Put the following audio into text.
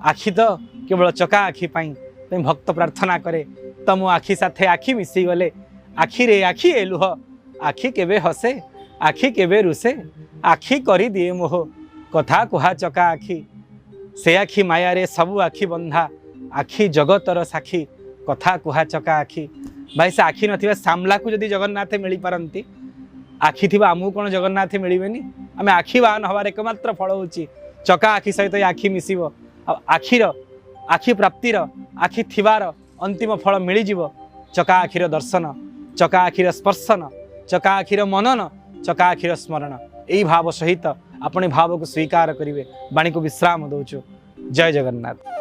आखि तो केवल चका आखि भक्त प्रार्थना करे तम आखि साथे आखि मिसी गले आखि रे आखि ए लुह आखि केबे हसे आखि केबे रुसे आखि करी दिए मोह कथा कुहा चका आखि से आखि माया रे सबु आखि बंधा आखि जगतर साखी कथा कुहा चका आखि भाई से आखि नथिबा सामला को जदि जगन्नाथ मिली पारंती आखि थिबा आमु कोन जगन्नाथ मिलबेनी आमे आखि बाहन हबार एकमात्र फल होची चका आखि सहित आखि मिसिबो आखिर आखि प्राप्तिर आखि थिबार अंतिम फल मिल जीव चका आखिर दर्शन चका आखिर स्पर्शन चका आखिर मनन चका आखिर स्मरण यही भाव सहित अपने भाव को स्वीकार करेंगे वाणी को विश्राम दौचु जय जगन्नाथ।